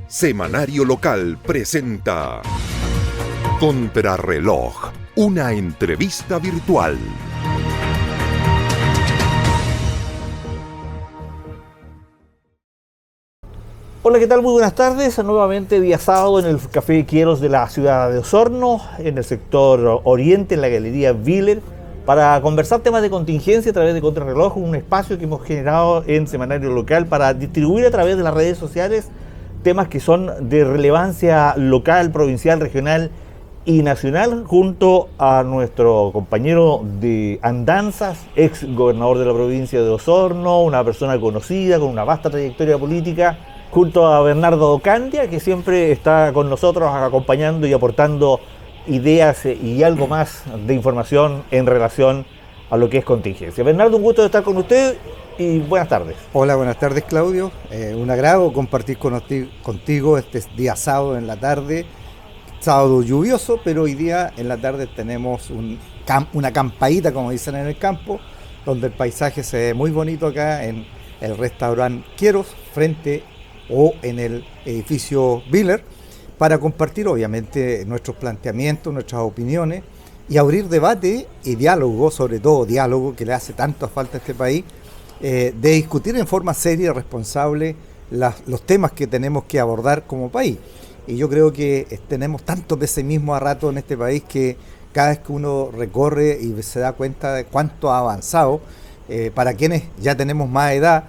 Semanario Local presenta Contrarreloj, una entrevista virtual. Hola, ¿qué tal? Muy buenas tardes. Nuevamente día sábado en el Café Quieros de la ciudad de Osorno, en el sector oriente, en la Galería Viller, para conversar temas de contingencia a través de Contrarreloj, un espacio que hemos generado en Semanario Local para distribuir a través de las redes sociales temas que son de relevancia local, provincial, regional y nacional, junto a nuestro compañero de andanzas, ex gobernador de la provincia de Osorno, una persona conocida con una vasta trayectoria política, junto a Bernardo Ocandia, que siempre está con nosotros acompañando y aportando ideas y algo más de información en relación a lo que es contingencia. Bernardo, un gusto de estar con usted y buenas tardes. Hola, buenas tardes, Claudio. Un agrado compartir contigo este día sábado en la tarde. Sábado lluvioso, pero hoy día en la tarde tenemos una campadita, como dicen en el campo, donde el paisaje se ve muy bonito acá en el restaurante Quieros, frente o en el edificio Viller, para compartir obviamente nuestros planteamientos, nuestras opiniones y abrir debate y diálogo, sobre todo diálogo que le hace tanto falta a este país, de discutir en forma seria y responsable los temas que tenemos que abordar como país. Y yo creo que tenemos tanto pesimismo a rato en este país que cada vez que uno recorre y se da cuenta de cuánto ha avanzado, para quienes ya tenemos más edad,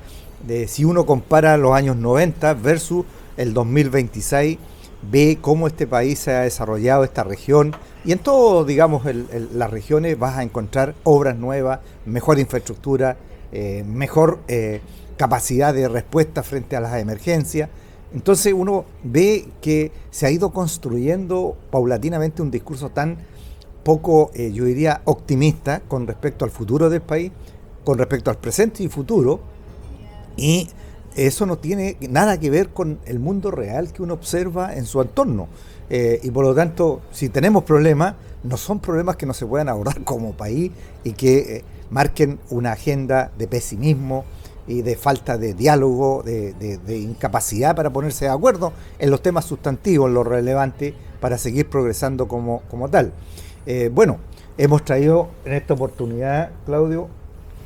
si uno compara los años 90 versus el 2026, ve cómo este país se ha desarrollado, esta región, y en todo, digamos, las regiones vas a encontrar obras nuevas, mejor infraestructura, mejor capacidad de respuesta frente a las emergencias. Entonces uno ve que se ha ido construyendo paulatinamente un discurso tan poco, yo diría, optimista con respecto al futuro del país, con respecto al presente y futuro, y eso no tiene nada que ver con el mundo real que uno observa en su entorno. Y por lo tanto, si tenemos problemas, no son problemas que no se puedan abordar como país y que marquen una agenda de pesimismo y de falta de diálogo, de incapacidad para ponerse de acuerdo en los temas sustantivos, en lo relevante, para seguir progresando como tal. Bueno, hemos traído en esta oportunidad, Claudio,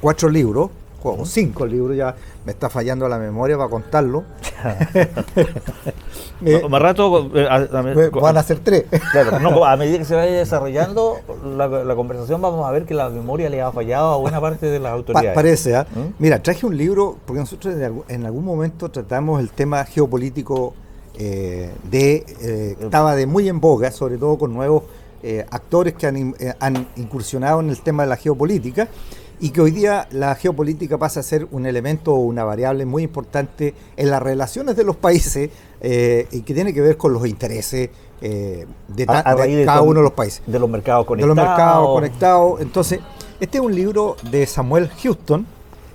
4 libros, o 5 libros, ya me está fallando la memoria para contarlo. Más rato van a ser 3. Claro, no, a medida que se vaya desarrollando la conversación, vamos a ver que la memoria le ha fallado a buena parte de las autoridades. Parece, ¿eh? Mira, traje un libro porque nosotros en algún momento tratamos el tema geopolítico estaba muy en boga, sobre todo con nuevos actores que han incursionado en el tema de la geopolítica, y que hoy día la geopolítica pasa a ser un elemento o una variable muy importante en las relaciones de los países, y que tiene que ver con los intereses de cada uno de los países. De los mercados conectados. Entonces, este es un libro de Samuel Houston,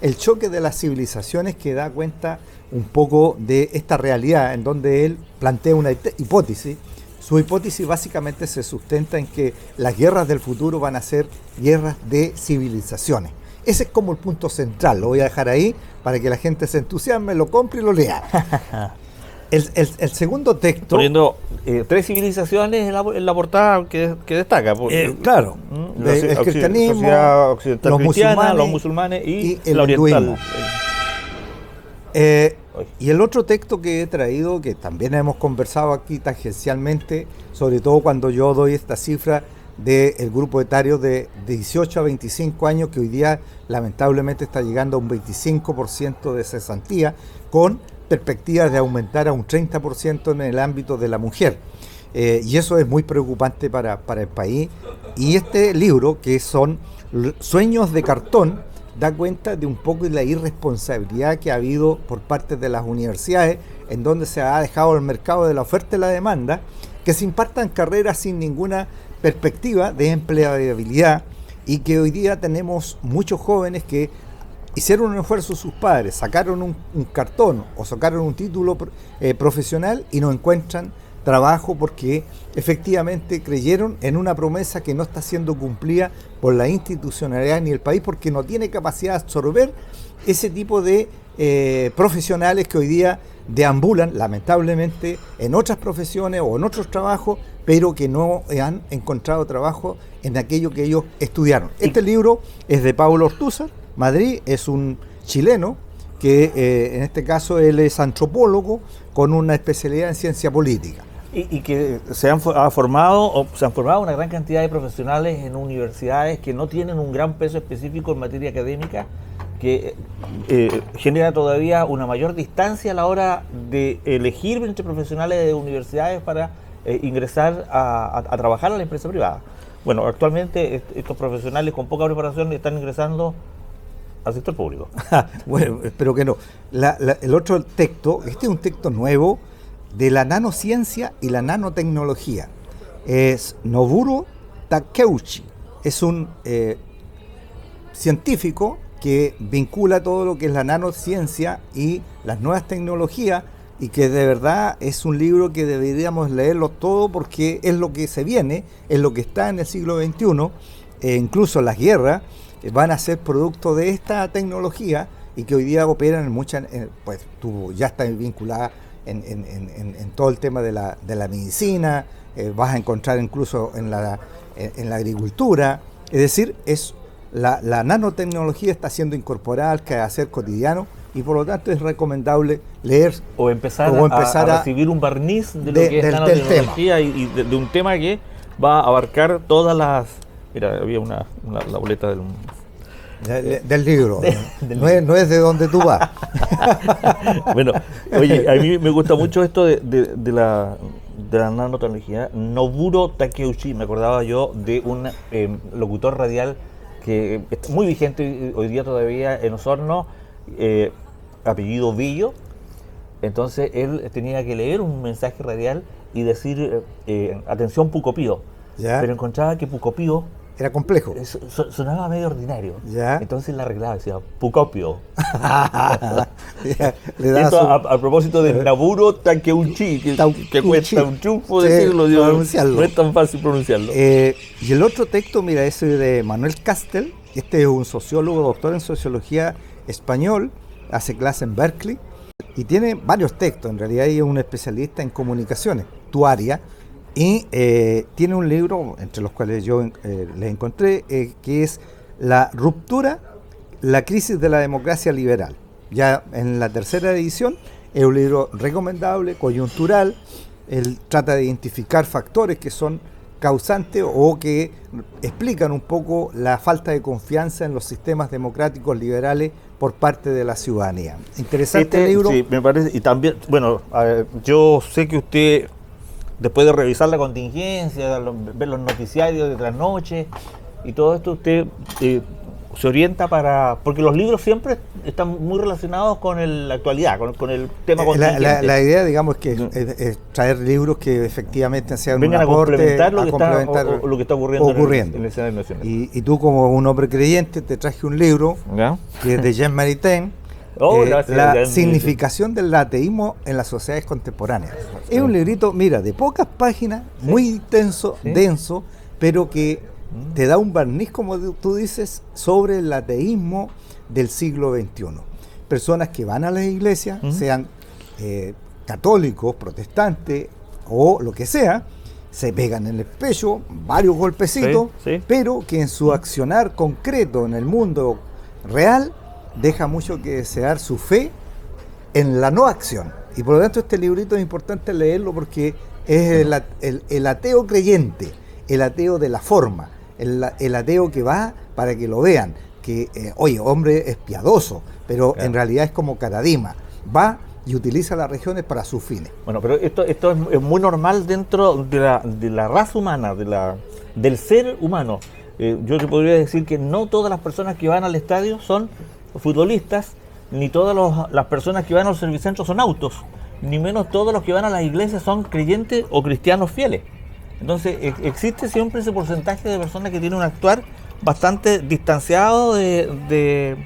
El choque de las civilizaciones, que da cuenta un poco de esta realidad, en donde él plantea una hipótesis. Su hipótesis básicamente se sustenta en que las guerras del futuro van a ser guerras de civilizaciones. Ese es como el punto central, lo voy a dejar ahí para que la gente se entusiasme, lo compre y lo lea. El segundo texto... Poniendo 3 civilizaciones en la portada que destaca. Claro, el cristianismo, los musulmanes y la oriental. Y el otro texto que he traído, que también hemos conversado aquí tangencialmente, sobre todo cuando yo doy esta cifra del grupo etario de 18 a 25 años, que hoy día lamentablemente está llegando a un 25% de cesantía, con perspectivas de aumentar a un 30% en el ámbito de la mujer. Y eso es muy preocupante para el país. Y este libro, que son Sueños de Cartón, da cuenta de un poco de la irresponsabilidad que ha habido por parte de las universidades, en donde se ha dejado el mercado de la oferta y la demanda, que se impartan carreras sin ninguna perspectiva de empleabilidad, y que hoy día tenemos muchos jóvenes que hicieron un esfuerzo sus padres, sacaron un cartón o sacaron un título profesional y no encuentran trabajo porque efectivamente creyeron en una promesa que no está siendo cumplida por la institucionalidad ni el país, porque no tiene capacidad de absorber ese tipo de profesionales que hoy día deambulan, lamentablemente, en otras profesiones o en otros trabajos, pero que no han encontrado trabajo en aquello que ellos estudiaron. Este libro es de Pablo Ortúzar, Madrid, es un chileno que en este caso él es antropólogo con una especialidad en ciencia política. Y que se han formado una gran cantidad de profesionales en universidades que no tienen un gran peso específico en materia académica, que genera todavía una mayor distancia a la hora de elegir entre profesionales de universidades para ingresar a trabajar a la empresa privada. Bueno, actualmente estos profesionales con poca preparación están ingresando al sector público. Bueno, espero que no. El otro texto, este es un texto nuevo de la nanociencia y la nanotecnología. Es Nobuo Takeuchi. Es un científico que vincula todo lo que es la nanociencia y las nuevas tecnologías, y que de verdad es un libro que deberíamos leerlo todo porque es lo que se viene, es lo que está en el siglo XXI. Incluso las guerras van a ser producto de esta tecnología y que hoy día operan en muchas, pues tú ya estás vinculada en todo el tema de la medicina, vas a encontrar incluso en la agricultura. Es decir, la nanotecnología está siendo incorporada al quehacer cotidiano, y por lo tanto es recomendable leer o empezar a recibir un barniz de lo que es nanotecnología y de un tema que va a abarcar todas las... Mira, había la boleta del libro. No es de donde tú vas. Bueno, oye, a mí me gusta mucho esto de la nanotecnología. Nobuo Takeuchi, me acordaba yo de un locutor radial que está muy vigente hoy día todavía en Osorno, apellido Villo. Entonces él tenía que leer un mensaje radial y decir atención Pucopío, pero encontraba que Pucopío era complejo, sonaba medio ordinario, ¿ya? Entonces la arreglaba, decía Pucopio. Esto a propósito de Nobuo Takeuchi, que cuesta un triunfo decirlo, no es tan fácil pronunciarlo. Y el otro texto, mira, ese de Manuel Castel. Este es un sociólogo, doctor en sociología español, hace clase en Berkeley y tiene varios textos. En realidad es un especialista en comunicaciones, tu área, y tiene un libro, entre los cuales yo le encontré, que es La ruptura, la crisis de la democracia liberal. Ya en la tercera edición, es un libro recomendable, coyuntural. Él trata de identificar factores que son causantes o que explican un poco la falta de confianza en los sistemas democráticos liberales por parte de la ciudadanía. Interesante el libro. Sí, me parece. Y también, bueno, yo sé que usted, después de revisar la contingencia, ver los noticiarios de trasnoche y todo esto, usted se orienta porque los libros siempre están muy relacionados con la actualidad, con el tema contingente. La idea, digamos, es traer libros que efectivamente sean vengan un aporte, a complementar lo que está ocurriendo. En el escenario nacional. Y tú, como un hombre creyente, te traje un libro que es de Jean Maritain, la significación del ateísmo en las sociedades contemporáneas. Es un librito, mira, de pocas páginas, muy intenso, denso, pero que te da un barniz, como tú dices, sobre el ateísmo del siglo XXI. Personas que van a las iglesias, sean católicos, protestantes o lo que sea, se pegan en el pecho varios golpecitos, pero que en su accionar concreto en el mundo real deja mucho que desear su fe en la no acción. Y por lo tanto este librito es importante leerlo porque es el ateo creyente, el ateo de la forma, el ateo que va para que lo vean, que, oye, hombre es piadoso, pero en realidad es como Caradima, va y utiliza las regiones para sus fines. Bueno, pero esto es muy normal dentro de la raza humana, del ser humano. Yo te podría decir que no todas las personas que van al estadio son futbolistas, ni todas las personas que van al servicentro son autos, ni menos todos los que van a las iglesias son creyentes o cristianos fieles. Entonces existe siempre ese porcentaje de personas que tienen un actuar bastante distanciado de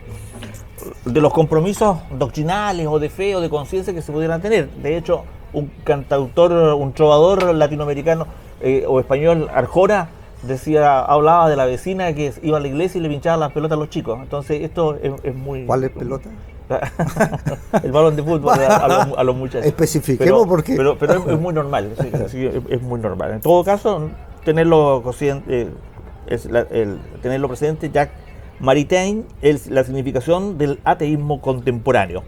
los compromisos doctrinales o de fe o de conciencia que se pudieran tener. De hecho, un cantautor, un trovador latinoamericano o español, Arjona, hablaba de la vecina que iba a la iglesia y le pinchaba las pelotas a los chicos. Entonces esto es muy... ¿Cuál es pelota? El balón de fútbol a los muchachos. Especifiquemos porque... Pero es muy normal, sí, así es muy normal. En todo caso, tenerlo presente, Jacques Maritain, la significación del ateísmo contemporáneo.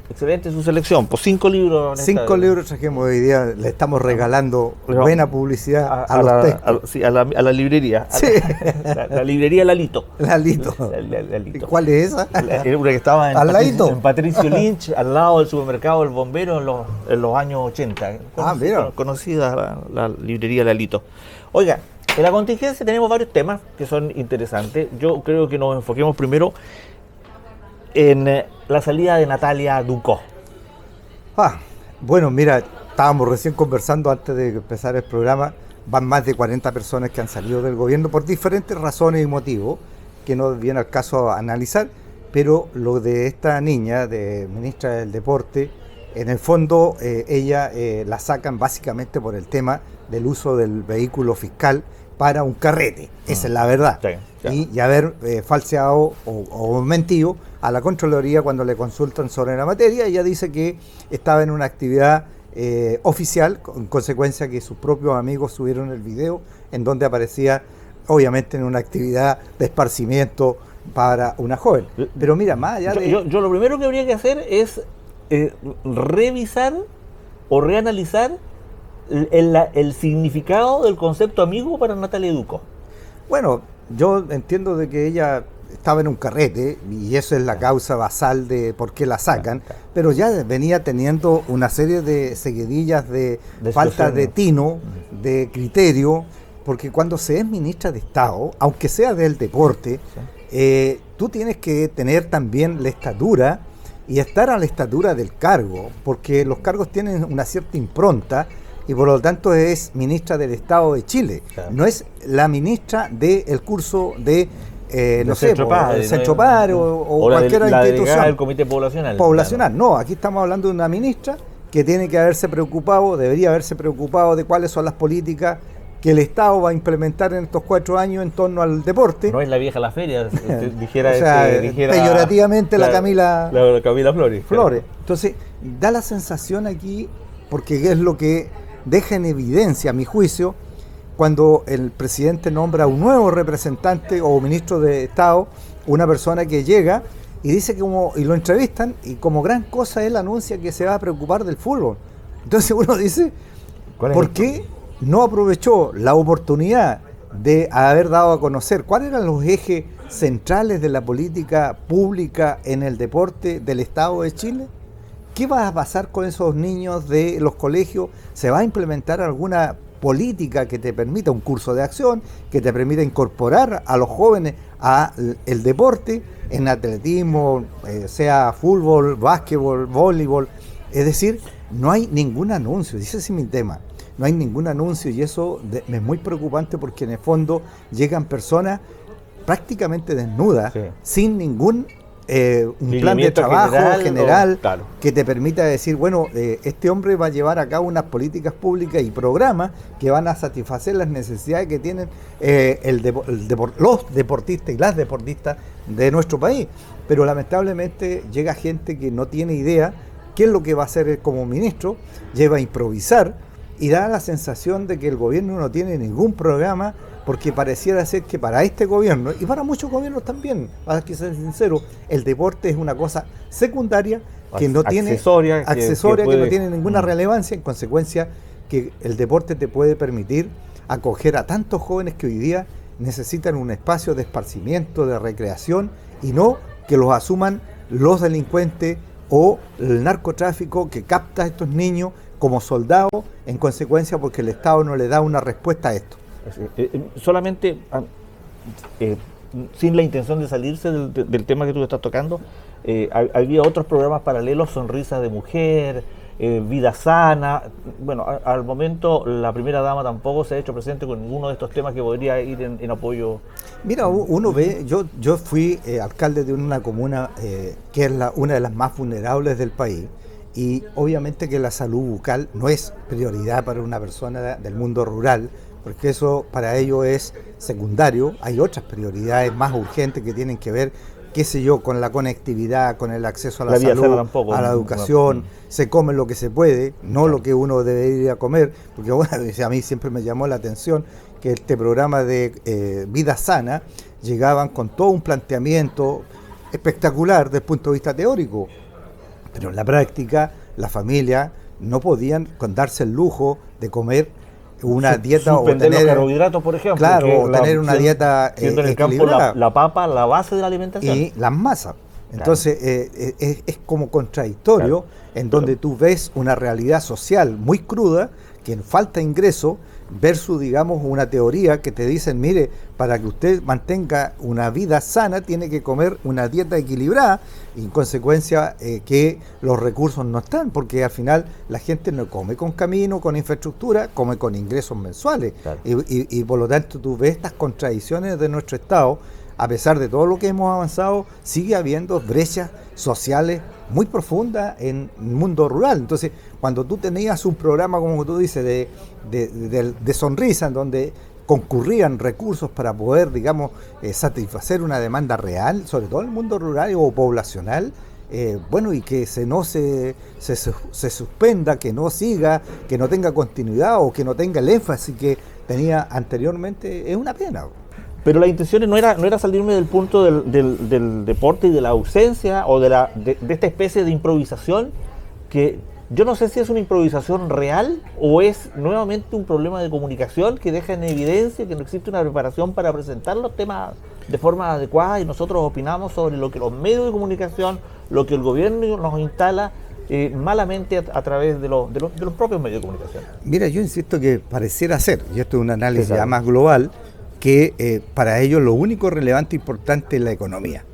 Excelente su selección, pues 5 libros. 5 libros trajimos hoy día, le estamos regalando buena publicidad a los textos. A la librería, Sí. La librería Lalito. Lalito. Lalito. ¿Cuál es esa? Era una que estaba ¿Al ladito? en Patricio Lynch, al lado del supermercado El Bombero en los años 80. Mira. Conocida la librería Lalito. Oiga, en la contingencia tenemos varios temas que son interesantes. Yo creo que nos enfoquemos primero en la salida de Natalia Ducó. Bueno, mira, estábamos recién conversando antes de empezar el programa. Van más de 40 personas que han salido del gobierno por diferentes razones y motivos que no viene al caso a analizar, pero lo de esta niña, de ministra del Deporte, en el fondo ella la sacan básicamente por el tema del uso del vehículo fiscal para un carrete. Esa es la verdad. Sí. Y haber falseado o mentido a la Contraloría cuando le consultan sobre la materia. Ella dice que estaba en una actividad oficial, en consecuencia que sus propios amigos subieron el video en donde aparecía obviamente en una actividad de esparcimiento para una joven. Pero mira, más allá de... Yo lo primero que habría que hacer es revisar o reanalizar el significado del concepto amigo para Natalia Ducó. Bueno, yo entiendo de que ella estaba en un carrete y eso es la causa basal de por qué la sacan, pero ya venía teniendo una serie de seguidillas de falta de tino, de criterio, porque cuando se es ministra de Estado, aunque sea del deporte, tú tienes que tener también la estatura y estar a la estatura del cargo, porque los cargos tienen una cierta impronta y por lo tanto es ministra del Estado de Chile, no es la ministra del curso de no sé, el Centro Padre o cualquier institución del Comité Poblacional. Claro. No, aquí estamos hablando de una ministra que tiene que haberse preocupado, debería haberse preocupado de cuáles son las políticas que el Estado va a implementar en estos 4 años en torno al deporte. No es la vieja la feria, dijera, dijera peyorativamente la Camila Flores. Entonces, da la sensación aquí, porque es lo que deja en evidencia, a mi juicio, cuando el presidente nombra un nuevo representante o ministro de Estado, una persona que llega y dice y lo entrevistan y como gran cosa él anuncia que se va a preocupar del fútbol. Entonces uno dice, ¿por qué no aprovechó la oportunidad de haber dado a conocer cuáles eran los ejes centrales de la política pública en el deporte del Estado de Chile? ¿Qué va a pasar con esos niños de los colegios? ¿Se va a implementar alguna política que te permita un curso de acción, que te permita incorporar a los jóvenes al deporte, en atletismo, sea fútbol, básquetbol, voleibol? Es decir, no hay ningún anuncio, ese es mi tema, no hay ningún anuncio y eso es muy preocupante porque en el fondo llegan personas prácticamente desnudas, sin ningún un plan de trabajo general claro, que te permita decir, bueno, este hombre va a llevar a cabo unas políticas públicas y programas que van a satisfacer las necesidades que tienen los deportistas y las deportistas de nuestro país. Pero lamentablemente llega gente que no tiene idea qué es lo que va a hacer él como ministro, lleva a improvisar y da la sensación de que el gobierno no tiene ningún programa, porque pareciera ser que para este gobierno, y para muchos gobiernos también, para que ser sincero, el deporte es una cosa secundaria, que no tiene accesoria, que no tiene ninguna relevancia, en consecuencia que el deporte te puede permitir acoger a tantos jóvenes que hoy día necesitan un espacio de esparcimiento, de recreación, y no que los asuman los delincuentes o el narcotráfico que capta a estos niños como soldados, en consecuencia porque el Estado no le da una respuesta a esto. Solamente sin la intención de salirse del tema que tú estás tocando, había otros programas paralelos, Sonrisas de Mujer, Vida Sana. Bueno, al momento la primera dama tampoco se ha hecho presente con ninguno de estos temas que podría ir en apoyo. Mira, uno ve, yo fui alcalde de una comuna que es una de las más vulnerables del país, y obviamente que la salud bucal no es prioridad para una persona del mundo rural, porque eso para ellos es secundario. Hay otras prioridades más urgentes que tienen que ver, qué sé yo, con la conectividad, con el acceso a la salud, tampoco, a la educación. Se come lo que se puede, no lo que uno debería comer, porque bueno, a mí siempre me llamó la atención que este programa de Vida Sana llegaban con todo un planteamiento espectacular desde el punto de vista teórico, pero en la práctica la familia no podían darse el lujo de comer una dieta o tener los tener carbohidratos, por ejemplo. claro, o tener una dieta siendo en el campo la papa, la base de la alimentación. y las masas. Entonces es como contradictorio, en donde tú ves una realidad social muy cruda, que falta ingreso, versus, digamos, una teoría que te dicen, mire, para que usted mantenga una vida sana, tiene que comer una dieta equilibrada, y en consecuencia que los recursos no están, porque al final la gente no come con camino, con infraestructura, come con ingresos mensuales. Claro. Y por lo tanto tú ves estas contradicciones de nuestro Estado. A pesar de todo lo que hemos avanzado, sigue habiendo brechas sociales muy profundas en el mundo rural. Entonces, cuando tú tenías un programa, como tú dices, de sonrisa, en donde concurrían recursos para poder, digamos, satisfacer una demanda real, sobre todo en el mundo rural o poblacional, bueno, y que no se suspenda, que no siga, que no tenga continuidad o que no tenga el énfasis que tenía anteriormente, es una pena. Pero la intención no era salirme del punto del deporte y de la ausencia o de esta especie de improvisación, que yo no sé si es una improvisación real o es nuevamente un problema de comunicación que deja en evidencia que no existe una preparación para presentar los temas de forma adecuada, y nosotros opinamos sobre lo que los medios de comunicación, lo que el gobierno nos instala malamente a través de los propios medios de comunicación. Mira, yo insisto que pareciera ser, y esto es un análisis ya más global, que para ellos lo único relevante e importante es la economía.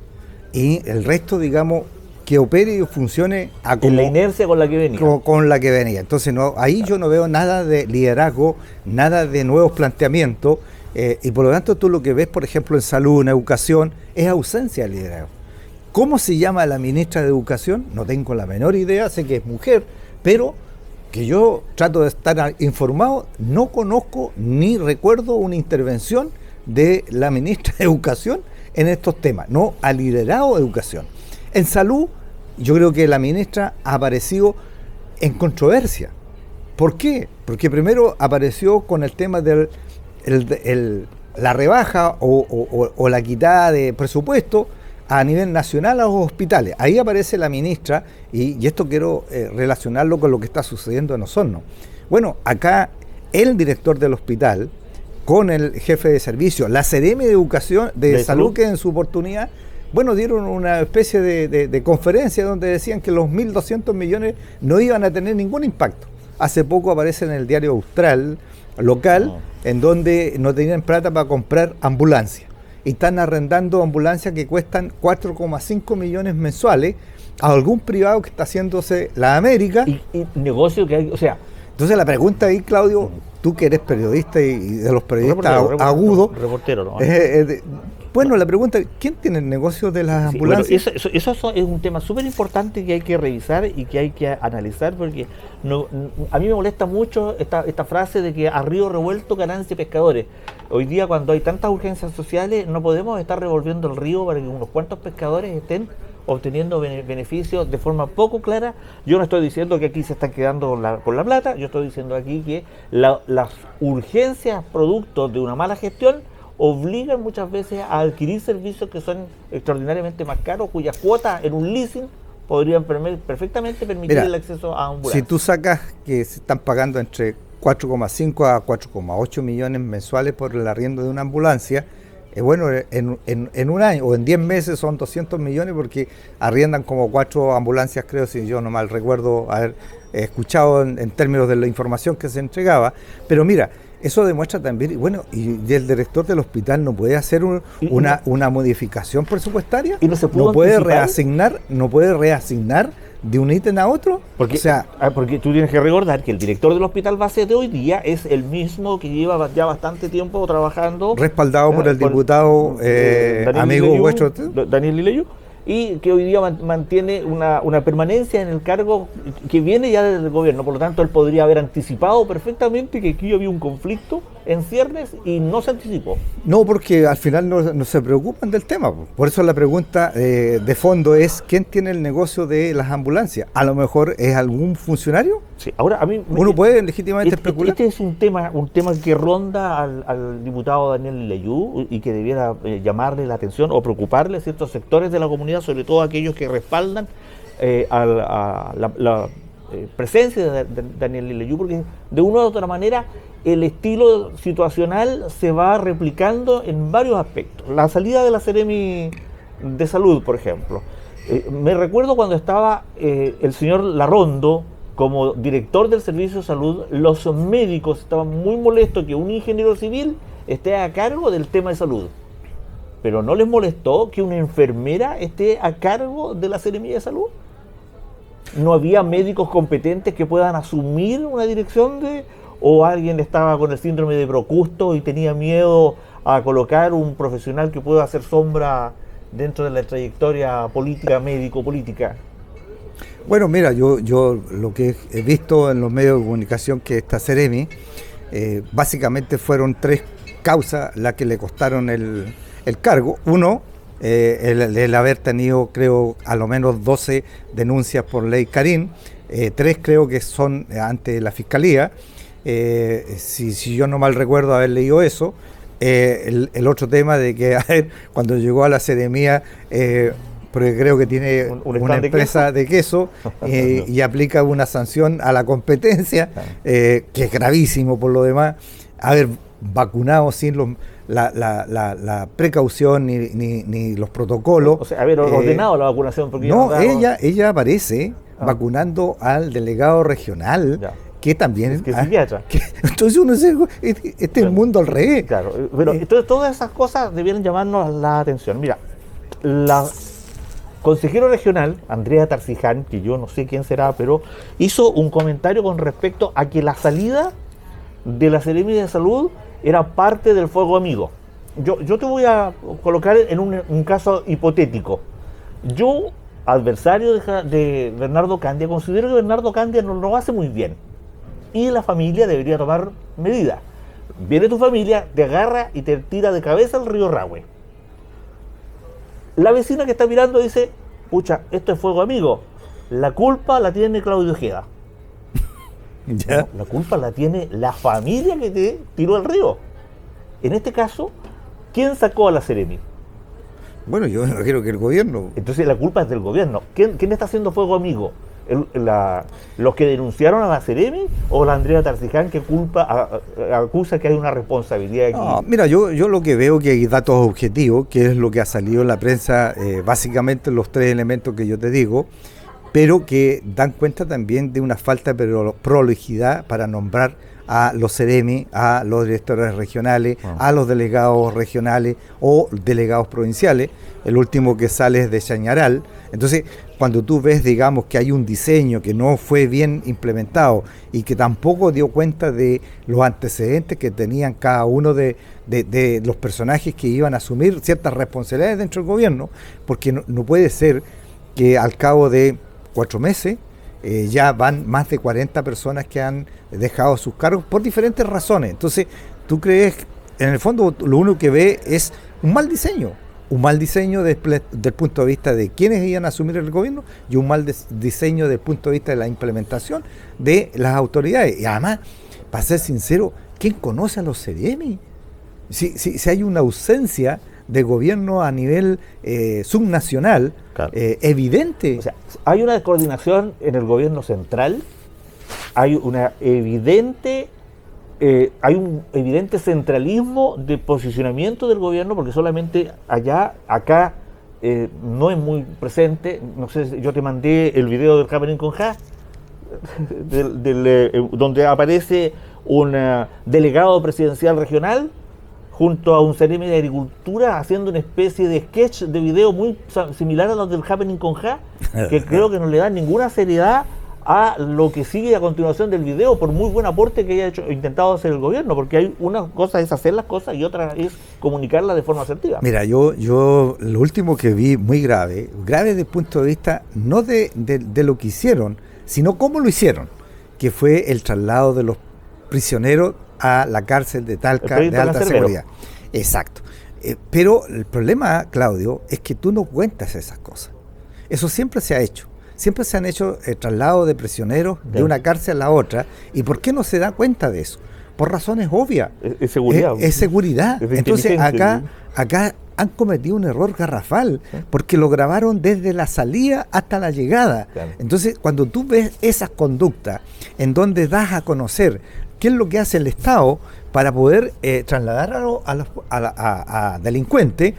Y el resto, digamos, que opere y funcione en la inercia con la que venía. Con la que venía. Entonces, ahí yo no veo nada de liderazgo, nada de nuevos planteamientos, y por lo tanto tú lo que ves, por ejemplo, en salud, en educación, es ausencia de liderazgo. ¿Cómo se llama la ministra de Educación? No tengo la menor idea, sé que es mujer, pero que yo trato de estar informado, no conozco ni recuerdo una intervención de la ministra de Educación en estos temas, no ha liderado educación. En salud, yo creo que la ministra ha aparecido en controversia. ¿Por qué? Porque primero apareció con el tema de la rebaja o la quitada de presupuesto a nivel nacional a los hospitales. Ahí aparece la ministra, y esto quiero relacionarlo con lo que está sucediendo en Osorno. Bueno, acá el director del hospital, con el jefe de servicio, la CRM de Educación, de Salud, que en su oportunidad, bueno, dieron una especie de conferencia donde decían que los 1.200 millones no iban a tener ningún impacto. Hace poco aparece en el diario Austral local, en donde no tenían plata para comprar ambulancias. Y están arrendando ambulancias que cuestan 4,5 millones mensuales a algún privado que está haciéndose la América. Y negocio que hay, o sea... Entonces la pregunta ahí, Claudio, tú que eres periodista y de los periodistas agudos... Reportero, ¿no? Bueno, la pregunta es, ¿quién tiene el negocio de las ambulancias? Bueno, eso es un tema súper importante que hay que revisar y que hay que analizar, porque a mí me molesta mucho esta frase de que a río revuelto ganancia pescadores. Hoy día, cuando hay tantas urgencias sociales, no podemos estar revolviendo el río para que unos cuantos pescadores estén obteniendo beneficios de forma poco clara. Yo no estoy diciendo que aquí se están quedando con la plata, yo estoy diciendo aquí que las urgencias producto de una mala gestión obligan muchas veces a adquirir servicios que son extraordinariamente más caros, cuyas cuotas en un leasing podrían perfectamente permitir el acceso a ambulancias. Si tú sacas que se están pagando entre 4,5 a 4,8 millones mensuales por el arriendo de una ambulancia, bueno, en un año o en 10 meses son 200 millones, porque arriendan como 4 ambulancias, creo, si yo no mal recuerdo haber escuchado en términos de la información que se entregaba. Pero mira, eso demuestra también, y bueno, y el director del hospital no puede hacer una modificación presupuestaria, y no puede reasignar de un ítem a otro. Porque, porque tú tienes que recordar que el director del hospital base de hoy día es el mismo que lleva ya bastante tiempo trabajando, respaldado por el diputado amigo vuestro Daniel Lileyu, y que hoy día mantiene una permanencia en el cargo que viene ya desde el gobierno. Por lo tanto, él podría haber anticipado perfectamente que aquí había un conflicto en ciernes y no se anticipó. No, porque al final no se preocupan del tema. Por eso la pregunta de fondo es, ¿quién tiene el negocio de las ambulancias? A lo mejor es algún funcionario. Sí, ahora a mí Uno puede legítimamente especular. Este es un tema que ronda al diputado Daniel Leyú y que debiera llamarle la atención o preocuparle a ciertos sectores de la comunidad, sobre todo aquellos que respaldan a la presencia de Daniel Leyú, porque de una u otra manera el estilo situacional se va replicando en varios aspectos. La salida de la Seremi de Salud, por ejemplo. Me recuerdo cuando estaba el señor Larrondo como director del Servicio de Salud, los médicos estaban muy molestos que un ingeniero civil esté a cargo del tema de salud. Pero no les molestó que una enfermera esté a cargo de la Seremi de Salud. No había médicos competentes que puedan asumir una dirección o alguien estaba con el síndrome de Procusto y tenía miedo a colocar un profesional que pueda hacer sombra dentro de la trayectoria política, médico-política. Bueno, mira, yo lo que he visto en los medios de comunicación que esta Seremi, básicamente fueron 3 causas las que le costaron el cargo. Uno, el haber tenido, creo, a lo menos 12 denuncias por ley Karin, 3 creo que son ante la Fiscalía. Si yo no mal recuerdo haber leído eso. El otro tema de que cuando llegó a la Seremía, porque creo que tiene una empresa de queso y aplica una sanción a la competencia, que es gravísimo por lo demás, haber vacunado sin la precaución ni los protocolos. O sea, haber ordenado la vacunación. Porque no, ella aparece vacunando al delegado regional. Ya. Que también es psiquiatra. Entonces uno dice, este es el mundo al revés. Claro, pero entonces todas esas cosas debieran llamarnos la atención. Mira, la consejero regional, Andrea Tarciján, que yo no sé quién será, pero hizo un comentario con respecto a que la salida de la Seremi de Salud era parte del fuego amigo. Yo te voy a colocar en un caso hipotético. Yo, adversario de Bernardo Candia, considero que Bernardo Candia no lo hace muy bien. Y la familia debería tomar medidas. Viene tu familia, te agarra y te tira de cabeza al río Rahue. La vecina que está mirando dice, pucha, esto es fuego amigo. La culpa la tiene Claudio Ojeda. ¿Ya? No, la culpa la tiene la familia que te tiró al río. En este caso, ¿quién sacó a la Seremi? Bueno, yo no quiero que el gobierno. Entonces la culpa es del gobierno. ¿Quién está haciendo fuego amigo? ¿Los que denunciaron a la Seremi o la Andrea Tarciján que acusa que hay una responsabilidad aquí? No, mira, yo lo que veo que hay datos objetivos, que es lo que ha salido en la prensa, básicamente los 3 elementos que yo te digo, pero que dan cuenta también de una falta de prolijidad para nombrar a los Seremi, a los directores regionales, a los delegados regionales o delegados provinciales. El último que sale es de Chañaral. Entonces, cuando tú ves, digamos, que hay un diseño que no fue bien implementado y que tampoco dio cuenta de los antecedentes que tenían cada uno de los personajes que iban a asumir ciertas responsabilidades dentro del gobierno, porque no puede ser que al cabo de 4 meses ya van más de 40 personas que han dejado sus cargos por diferentes razones. Entonces, tú crees, en el fondo, lo único que ve es un mal diseño del punto de vista de quienes iban a asumir el gobierno y un mal diseño desde el punto de vista de la implementación de las autoridades. Y además, para ser sincero, ¿quién conoce a los Seremi? Si hay una ausencia de gobierno a nivel subnacional, claro, evidente. O sea, hay una descoordinación en el gobierno central, hay un evidente centralismo de posicionamiento del gobierno, porque solamente acá no es muy presente. No sé, yo te mandé el video del Happening con Ja, donde aparece un delegado presidencial regional junto a un Seremi de Agricultura haciendo una especie de sketch de video muy similar a los del Happening con Ja, que creo que no le dan ninguna seriedad a lo que sigue a continuación del video, por muy buen aporte que haya intentado hacer el gobierno, porque hay una cosa es hacer las cosas y otra es comunicarlas de forma asertiva. Mira, yo lo último que vi muy grave desde el punto de vista no de lo que hicieron, sino cómo lo hicieron, que fue el traslado de los prisioneros a la cárcel de Talca proyecto de alta Cancerbero. seguridad. Exacto. Pero el problema, Claudio, es que tú no cuentas esas cosas. Eso siempre se ha hecho. Siempre se han hecho traslados de prisioneros de una cárcel a la otra. ¿Y por qué no se da cuenta de eso? Por razones obvias. Es seguridad. Es seguridad. Es de Entonces inteligencia. acá han cometido un error garrafal, porque lo grabaron desde la salida hasta la llegada. Claro. Entonces, cuando tú ves esas conductas en donde das a conocer qué es lo que hace el Estado para poder trasladar a delincuentes,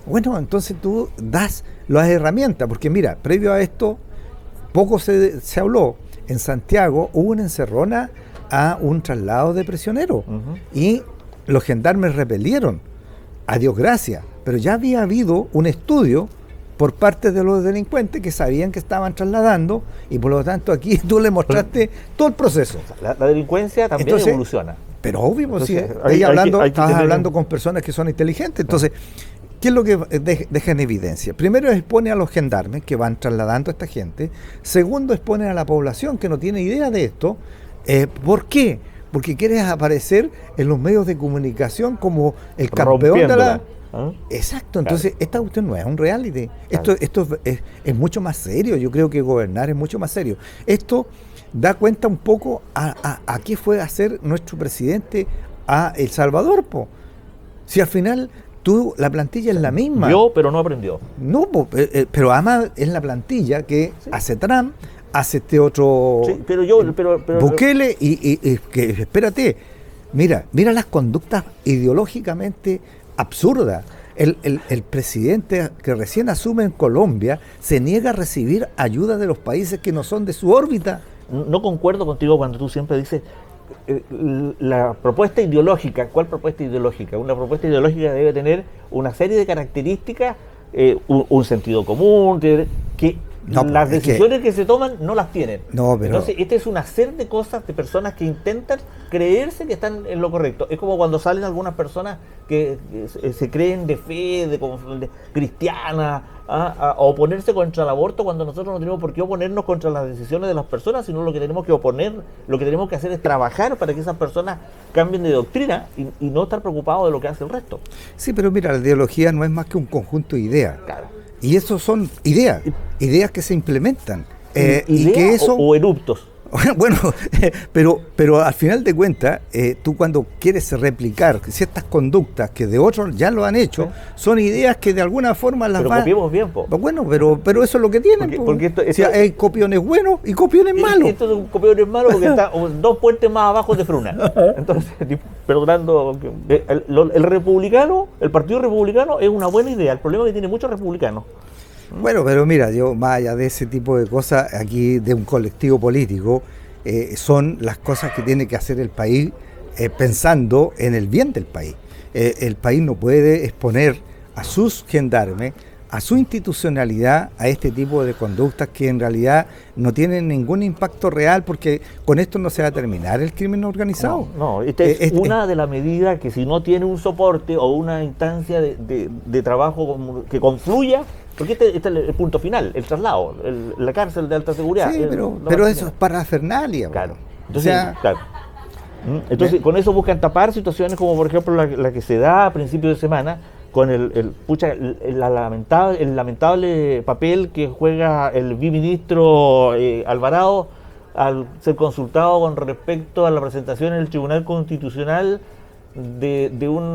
bueno, entonces tú das las herramientas, porque mira, previo a esto, poco se habló. En Santiago hubo una encerrona a un traslado de prisioneros y los gendarmes repelieron, a Dios gracias, pero ya había habido un estudio por parte de los delincuentes que sabían que estaban trasladando, y por lo tanto aquí tú le mostraste todo el proceso. La delincuencia también Entonces, evoluciona. Pero obvio, pues, Entonces, sí, hay que estás tener- hablando con personas que son inteligentes. Entonces, ¿qué es lo que deja en evidencia? Primero, expone a los gendarmes que van trasladando a esta gente. Segundo, expone a la población que no tiene idea de esto. ¿Por qué? Porque quieres aparecer en los medios de comunicación como el campeón de la... Rompiéndola, ¿ah? Exacto, entonces esta cuestión no es un reality. Esto es mucho más serio. Yo creo que gobernar es mucho más serio. Esto da cuenta un poco a qué fue hacer nuestro presidente a El Salvador, po. Si al final la plantilla es la misma. Vio, pero no aprendió. No, pero además es la plantilla que hace Trump, hace este otro Sí, pero Bukele y que espérate, mira las conductas ideológicamente absurdas. El presidente que recién asume en Colombia se niega a recibir ayuda de los países que no son de su órbita. no concuerdo contigo cuando tú siempre dices la propuesta ideológica. ¿Cuál propuesta ideológica? Una propuesta ideológica debe tener una serie de características, un sentido común, que No, las es que- decisiones que se toman no las tienen. No, pero- Entonces, este es un hacer de cosas de personas que intentan creerse que están en lo correcto. Es como cuando salen algunas personas que se creen de fe, de cristianas, a oponerse contra el aborto, cuando nosotros no tenemos por qué oponernos contra las decisiones de las personas, sino lo que tenemos que hacer es trabajar para que esas personas cambien de doctrina y no estar preocupados de lo que hace el resto. Sí, pero mira, la ideología no es más que un conjunto de ideas. Claro. Y eso son ideas que se implementan. Y ¿Idea que eso... o eruptos? Bueno, pero al final de cuentas, tú cuando quieres replicar ciertas conductas que de otros ya lo han hecho, son ideas que de alguna forma las Pero van... copiemos bien, po. Bueno, pero eso es lo que tienen. Porque po. esto- O sea, hay copiones buenos y copiones malos. Esto es un copión malo porque está 2 puentes más abajo de Fruna. Entonces, perdonando, el republicano, el Partido Republicano es una buena idea. El problema es que tiene muchos republicanos. Bueno, pero mira, yo más allá de ese tipo de cosas, aquí de un colectivo político, son las cosas que tiene que hacer el país pensando en el bien del país. El país no puede exponer a sus gendarmes, a su institucionalidad, a este tipo de conductas que en realidad no tienen ningún impacto real, porque con esto no se va a terminar el crimen organizado. No, esta es una de las medidas que si no tiene un soporte o una instancia de trabajo que confluya, porque este es el punto final, el traslado, la cárcel de alta seguridad. Sí, pero eso es parafernalia. Claro. O Entonces, sea, claro. Entonces, con eso buscan tapar situaciones como, por ejemplo, la que se da a principios de semana con el lamentable papel que juega el viceministro Alvarado al ser consultado con respecto a la presentación en el Tribunal Constitucional de un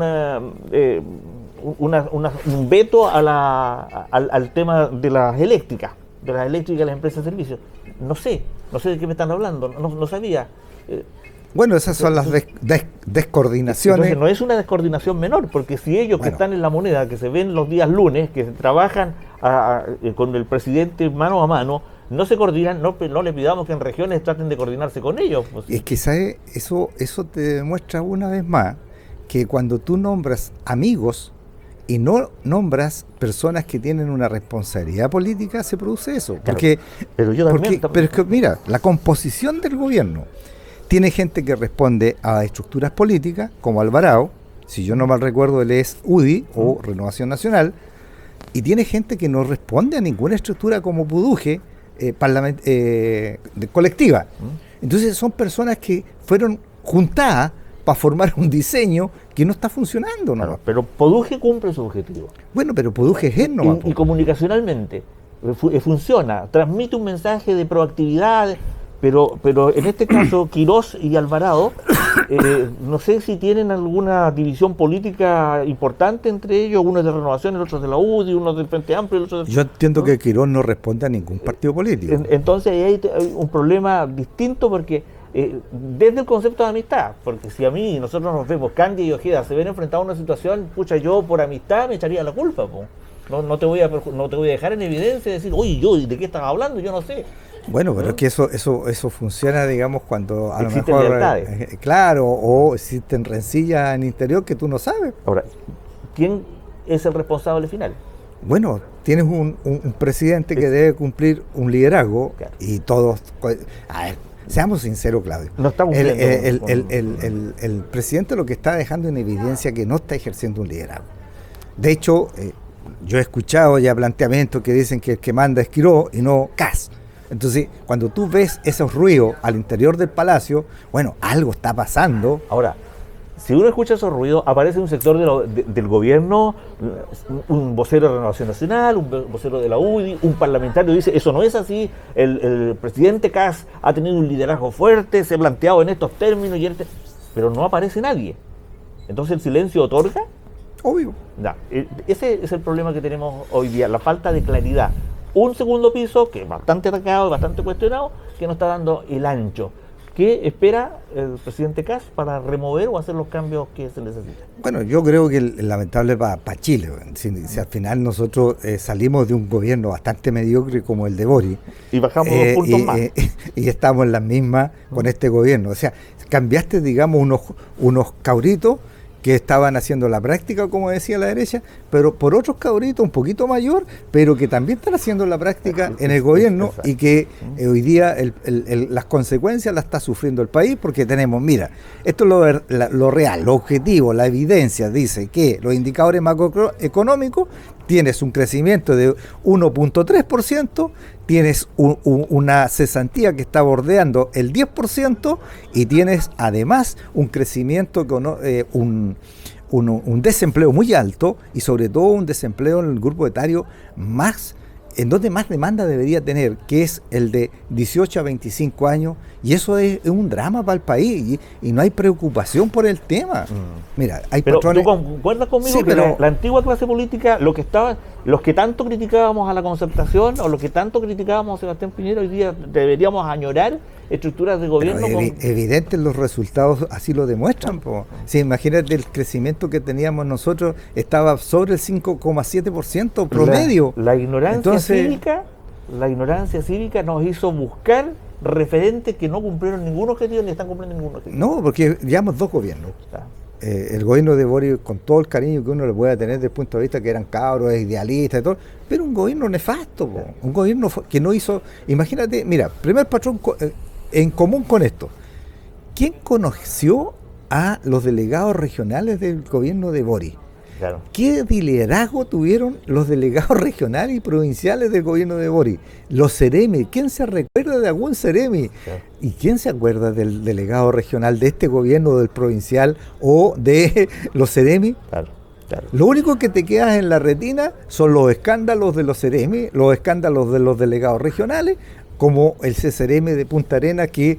veto al tema de las eléctricas, de las empresas de servicios. No sé de qué me están hablando, no sabía. bueno, esas son las descoordinaciones. Entonces no es una descoordinación menor, porque si ellos que Bueno. están en la moneda, que se ven los días lunes, que trabajan con el presidente mano a mano, no se coordinan, no le pidamos que en regiones traten de coordinarse con ellos. Pues. Es que, ¿sabes? Eso te demuestra una vez más que cuando tú nombras amigos y no nombras personas que tienen una responsabilidad política, se produce eso. Porque, Pero yo también. pero es que, mira, la composición del gobierno tiene gente que responde a estructuras políticas, como Alvarado, si yo no mal recuerdo, él es UDI o Renovación Nacional, y tiene gente que no responde a ninguna estructura como Puduje, colectiva. Entonces son personas que fueron juntadas para formar un diseño que no está funcionando, ¿no? Claro, pero Poduje cumple su objetivo. Bueno, pero Poduje es nomás, Y comunicacionalmente funciona, transmite un mensaje de proactividad, pero en este caso Quirós y Alvarado, no sé si tienen alguna división política importante entre ellos, uno es de Renovación, el otro es de la UDI, uno es del Frente Amplio, el otro del... Yo entiendo que Quirós no responde a ningún partido político. Entonces ahí hay un problema distinto porque desde el concepto de amistad, porque si a mí, nosotros nos vemos, Candia y Ojeda se ven enfrentados a una situación, pucha, yo por amistad me echaría la culpa, po. No te voy a dejar en evidencia y decir, oye, ¿de qué estás hablando? Yo no sé. Bueno, pero es que eso funciona, digamos, cuando a existen lo mejor, lealtades. claro, o existen rencillas en el interior que tú no sabes. Ahora, ¿quién es el responsable final? Bueno, tienes un presidente que debe cumplir un liderazgo, Claro. y todos... A ver, seamos sinceros, Claudio. No está cumpliendo El presidente lo que está dejando en evidencia que no está ejerciendo un liderazgo. De hecho, yo he escuchado ya planteamientos que dicen que el que manda es Quirós y no Kast. Entonces, cuando tú ves esos ruidos al interior del palacio, bueno, algo está pasando. Ahora, si uno escucha esos ruidos, aparece un sector del gobierno, un vocero de Renovación Nacional, un vocero de la UDI, un parlamentario dice, eso no es así, el presidente Kast ha tenido un liderazgo fuerte, se ha planteado en estos términos, pero no aparece nadie. Entonces el silencio otorga. Obvio. Ese es el problema que tenemos hoy día, la falta de claridad. Un segundo piso que es bastante atacado, bastante cuestionado, que no está dando el ancho. ¿Qué espera el presidente Kast para remover o hacer los cambios que se necesitan? Bueno, yo creo que es lamentable para Chile. Si al final nosotros salimos de un gobierno bastante mediocre como el de Boric. Y bajamos 2 puntos más. Y estamos en las mismas con este gobierno. O sea, cambiaste, digamos, unos cabritos que estaban haciendo la práctica, como decía la derecha, pero por otros cabritos un poquito mayor, pero que también están haciendo la práctica en el gobierno. Exacto. Y que hoy día las consecuencias las está sufriendo el país, porque tenemos, mira, esto es lo real, lo objetivo, la evidencia dice que los indicadores macroeconómicos tienes un crecimiento de 1.3%, tienes una cesantía que está bordeando el 10% y tienes además un crecimiento, un desempleo muy alto, y sobre todo un desempleo en el grupo etario en donde más demanda debería tener, que es el de 18 a 25 años, y eso es un drama para el país, y no hay preocupación por el tema. Mira, hay pero patrones... ¿tú concuerdas conmigo, sí, que pero la antigua clase política, los que tanto criticábamos a la Concertación, o los que tanto criticábamos a Sebastián Piñera, hoy día deberíamos añorar estructuras de gobierno? Evidentes los resultados así lo demuestran. Sí, imagínate, el crecimiento que teníamos nosotros estaba sobre el 5,7% promedio. La ignorancia cívica nos hizo buscar referentes que no cumplieron ningún objetivo ni están cumpliendo ningún objetivo. No, porque llevamos 2 gobiernos. El gobierno de Boric, con todo el cariño que uno le pueda tener desde el punto de vista que eran cabros, idealistas y todo, pero un gobierno nefasto, un gobierno que no hizo... Imagínate, mira, primer patrón en común con esto. ¿Quién conoció a los delegados regionales del gobierno de Boric? Claro. ¿Qué liderazgo tuvieron los delegados regionales y provinciales del gobierno de Boric? Los Ceremi. ¿Quién se recuerda de algún Ceremi? Claro. ¿Y quién se acuerda del delegado regional de este gobierno, del provincial o de los Ceremi? Claro. Claro. Lo único que te queda en la retina son los escándalos de los Ceremi, los escándalos de los delegados regionales, como el CCRM de Punta Arenas, que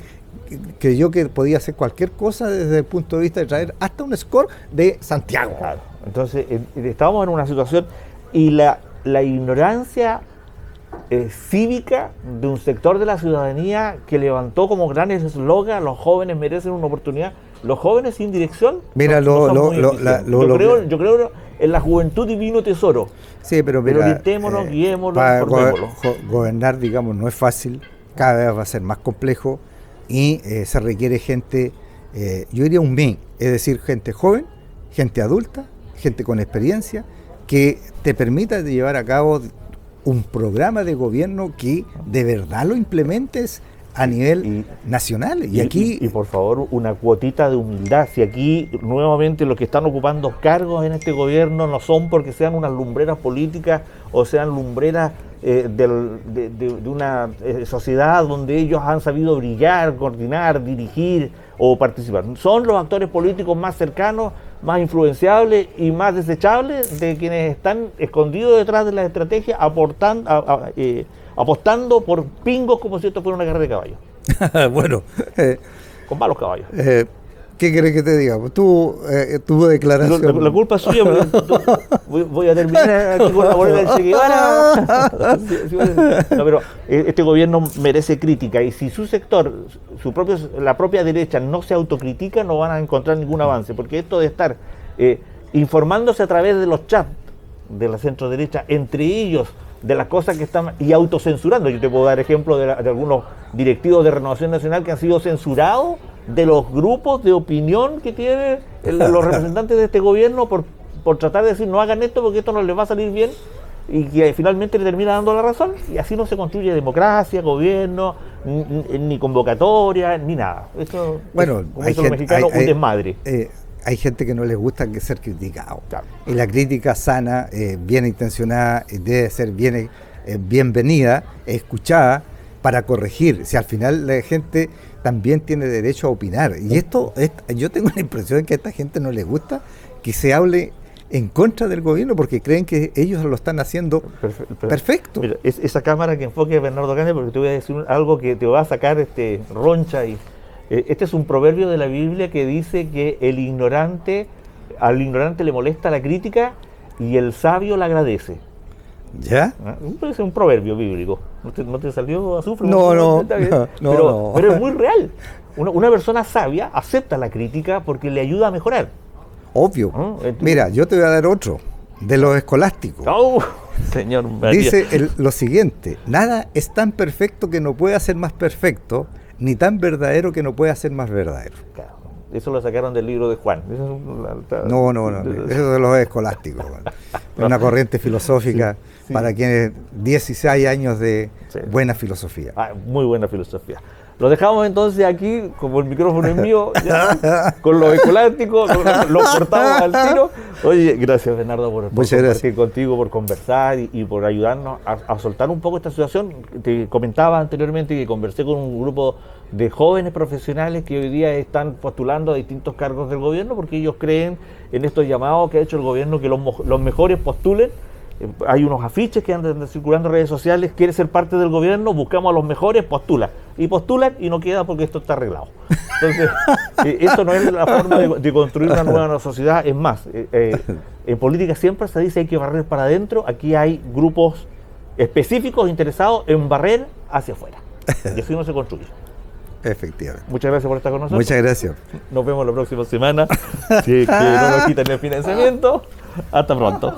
creyó que podía hacer cualquier cosa desde el punto de vista de traer hasta un score de Santiago. Claro. Entonces, estábamos en una situación, y la ignorancia cívica de un sector de la ciudadanía que levantó como gran eslogan: los jóvenes merecen una oportunidad. Los jóvenes sin dirección. Mira, yo creo en la juventud divino tesoro. Sí, pero orientémonos, guiémoslo, formémoslo. Gobernar, digamos, no es fácil, cada vez va a ser más complejo, y se requiere gente, yo diría un mix, es decir, gente joven, gente adulta, gente con experiencia, que te permita llevar a cabo un programa de gobierno que de verdad lo implementes a nivel nacional. Y aquí... Y por favor, una cuotita de humildad. Si aquí nuevamente los que están ocupando cargos en este gobierno no son porque sean unas lumbreras políticas o sean lumbreras de una sociedad donde ellos han sabido brillar, coordinar, dirigir o participar. Son los actores políticos más cercanos, más influenciables y más desechables de quienes están escondidos detrás de la estrategia, apostando por pingos como si esto fuera una carrera de caballos. Bueno, con malos caballos. ¿Qué querés que te diga? Tu declaración. La culpa es suya, voy a terminar aquí con la bolera del Che Guevara. No, pero este gobierno merece crítica y si su sector, la propia derecha no se autocritica, no van a encontrar ningún avance, porque esto de estar informándose a través de los chats de la centro derecha, entre ellos, de las cosas que están, y autocensurando. Yo te puedo dar ejemplos de algunos directivos de Renovación Nacional que han sido censurados de los grupos de opinión que tienen los representantes de este gobierno por tratar de decir no hagan esto porque esto no les va a salir bien, y que finalmente le termina dando la razón, y así no se construye democracia, gobierno, ni convocatoria, ni nada. Esto, bueno, como dicen los mexicanos, un desmadre. Hay gente que no les gusta ser criticado. Claro. Y la crítica sana, bien intencionada, debe ser bienvenida, escuchada para corregir. Si al final la gente también tiene derecho a opinar. Y yo tengo la impresión de que a esta gente no les gusta que se hable en contra del gobierno porque creen que ellos lo están haciendo perfecto. Mira, esa cámara que enfoque a Bernardo Caña, porque te voy a decir algo que te va a sacar roncha. Este es un proverbio de la Biblia que dice que al ignorante le molesta la crítica y el sabio la agradece. ¿Ya? Es un proverbio bíblico. ¿No te salió azufre? No. Pero es muy real. Una persona sabia acepta la crítica porque le ayuda a mejorar. Obvio. Mira, yo te voy a dar otro, de los escolásticos. Señor María. Dice lo siguiente: nada es tan perfecto que no pueda ser más perfecto, ni tan verdadero que no pueda ser más verdadero. Claro, eso lo sacaron del libro de Juan. No, eso de los escolásticos. Una corriente filosófica para quienes 16 años de buena filosofía. Muy buena filosofía. Lo dejamos entonces aquí, como el micrófono es mío, ya, con los escolásticos, lo cortamos al tiro. Oye, gracias Bernardo por compartir contigo, por conversar y por ayudarnos a soltar un poco esta situación. Te comentaba anteriormente que conversé con un grupo de jóvenes profesionales que hoy día están postulando a distintos cargos del gobierno porque ellos creen en estos llamados que ha hecho el gobierno que los mejores postulen. Hay unos afiches que andan circulando en redes sociales: ¿quieres ser parte del gobierno? Buscamos a los mejores, postula. Y postulan y no queda porque esto está arreglado. Entonces, esto no es la forma de construir una nueva sociedad. Es más, en política siempre se dice hay que barrer para adentro. Aquí hay grupos específicos interesados en barrer hacia afuera. Y así no se construye. Efectivamente. Muchas gracias por estar con nosotros. Muchas gracias. Nos vemos la próxima semana. Si es que no nos quitan el financiamiento. Hasta pronto.